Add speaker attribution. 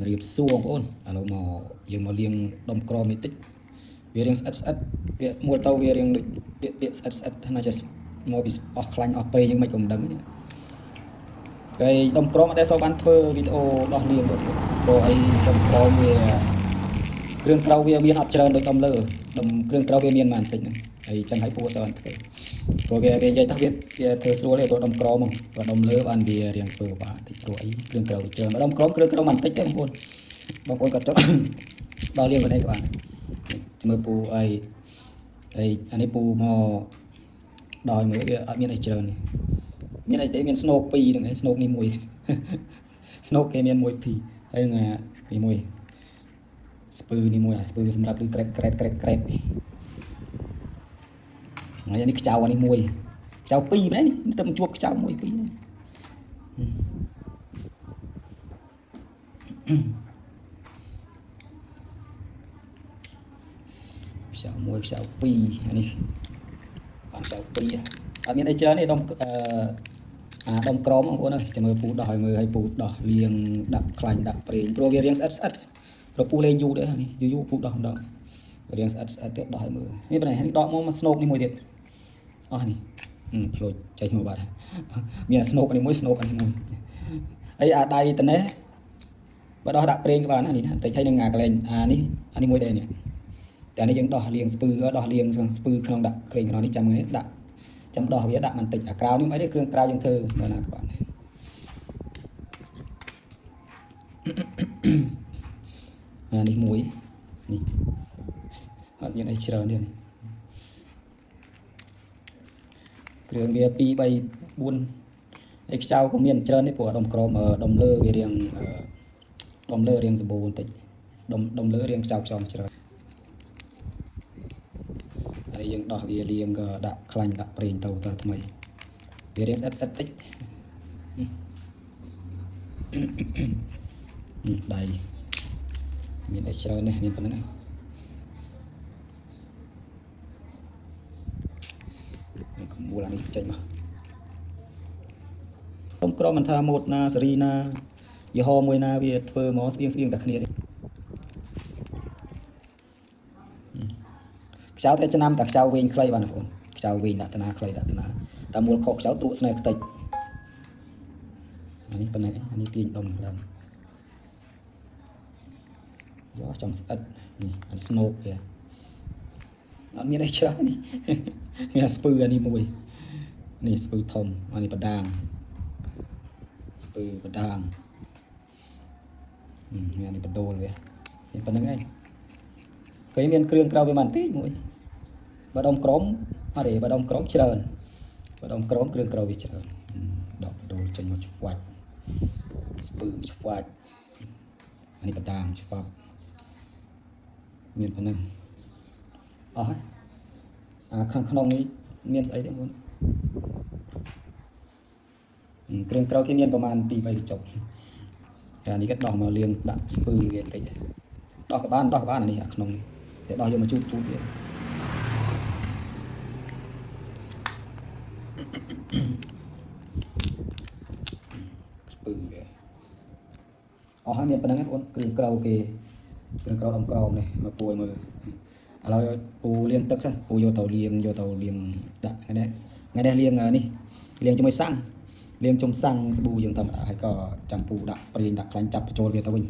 Speaker 1: រៀបសួរបងប្អូនឥឡូវមកយើងមកលាងដុំក្រមួយតិចវារៀងស្អិតស្អិតវាមួលទៅវារៀងដូចទៀតស្អិតស្អិតណាស់ចេះមកពីអស់ខ្លាញ់អស់ពេលយើងមិនក៏មិនដឹងទេគេដុំក្រអត់ដែលសូវបានធ្វើវីដេអូដោះលាងទៅព្រោះអីដុំក្រវាគ្រឿងក្រៅវាមានអត់ច្រើនដូចដុំលើដុំគ្រឿងក្រៅវាមានបន្តិចហ្នឹងហើយចឹងហើយពូអត់បានធ្វើព្រោះវានិយាយថាវាធ្វើស្រួលទេព្រោះដុំក្រមកព្រោះដុំលើបានវារៀងធ្វើបាក់តិចព្រោះអីគ្រឿងក្រៅច្រើនដុំក្រគ្រឿងក្រៅបន្តិចទេបងប្អូនក៏ចុះដល់លាងខ្លួនឯងក៏បានមើលពូអីអានេះពូមកដល់មើលវាអត់មានអីច្រើនទេមានអីទេមានស្នូក2ហ្នឹងឯងស្នូកនេះមួយស្នូកគេមាន1 2ហើយនេះមួយស្ពឺនេះមួយអាស្ពឺសម្រាប់លឺក្រេតហើយនេះខ្ចៅអានេះមួយខ្ចៅ2មែននេះទៅជួបខ្ចៅ1 2នេះខ្ចៅ1ខ្ចៅ2អានេះបានខ្ចៅ2អត់មានអីច្រើនទេដុំដុំក្រមបងប្អូនអើយចាំមើលពូដោះឲ្យមើលឲ្យពូដោះលាងដាក់ខ្លាញ់ដាក់ប្រេងព្រោះវារៀងស្អិតព្រោះពូលេងយូរដែរនេះយូរពូដោះម្ដងរៀងស្អិតទៀតដោះឲ្យមើលនេះប៉ុណ្ណេះដកមកស្នូកនេះមួយទៀតអស់នេះផ្លូចចេញមកបាត់មានស្នូកនេះមួយស្នូកនេះមួយអីអាដៃតនេះបើដោះដាក់ប្រេងក៏បាននេះបន្តិចហើយនឹងកន្លែងអានេះមួយដែរនេះតែនេះយើងដោះលាងស្ពឺដោះលាងស្ពឺក្នុងដាក់ក្រេងក្នុងនេះចាំនេះដាក់ចាំដោះវាដាក់បន្តិចអាក្រៅនេះអីទេគ្រឿងក្រៅយើងធ្វើស្មើណាcác bạnនេះមួយនេះអត់មានអីច្រើនទេនេះគ្រឿងវា2 3 4អីខ្ចៅក៏មានច្រើនទេព្រោះដុំក្រមដុំលើវារៀងដុំលើរៀងសម្បូរបន្តិចដុំលើរៀងខ្ចៅច្រើនហើយយើងដោះវាលាងក៏ដាក់ខ្លាញ់ដាក់ប្រេងទៅតែថ្មីវារៀងអិតតិចដៃមានអីច្រើននេះមានប៉ុណ្្នឹងនេះកុំមូលអានេះចេញមកខ្ញុំក្រមិនថាម៉ូតណាសេរីណាយីហោមួយណាវាធ្វើមកស្អៀងតែគ្នាខ្ចៅតែឆ្នាំតែខ្ចៅវិញខ្លីបាទបងប្អូនខ្ចៅវិញដាក់តាណាខ្លីដាក់តាណាតែមូលខុសខ្ចៅទ្រក់ស្នេហ៍ខ្ទេចអានេះប៉ុណ្ណេះអានេះទាញដុំឡើងយកចំស្អិតនេះអាស្នូកវាអត់មានអីច្រើននេះមានស្ពឺអានេះមួយនេះស្ពឺធំអានេះបដាងស្ពឺបដាងមាននេះបដូលវាមានប៉ុណ្្នឹងឯងពេលមានគ្រឿងក្រៅវាបន្តិចមួយបើដុំក្រមអត់ទេបើដុំក្រមច្រើនបើដុំក្រមគ្រឿងក្រៅវាច្រើនដកបដូលចេញមកឆ្វាច់ស្ពឺឆ្វាច់អានេះបដាងឆ្វាប់មានប៉ុណ្ណឹងអស់ហើយខាងក្នុងនេះមានស្អីទេបងគ្រឿងក្រៅគេមានប្រហែល2 3កញ្ចប់តែនេះគេដោះមកលាងដាក់ស្ពឺវាបន្តិចដោះក៏បានអានេះក្នុងតែដោះយកមកជូតវាស្ពឺវាអស់ហើយមានប៉ុណ្្នឹងបងគ្រឿងក្រៅគេគ្រឿងក្រៅដុំក្រមនេះមកពួយមើលឥឡូវពូលាងទឹកសិនពូយកទៅលាងដាក់ថ្ងៃនេះលាងនេះលាងជាមួយសាំងលាងជុំសាំងស្ប៊ូយើងធម្មតាហើយក៏ចាំពូដាក់ប្រេងដាក់ខ្លាញ់ចាប់បញ្ចូលវាទៅវិញ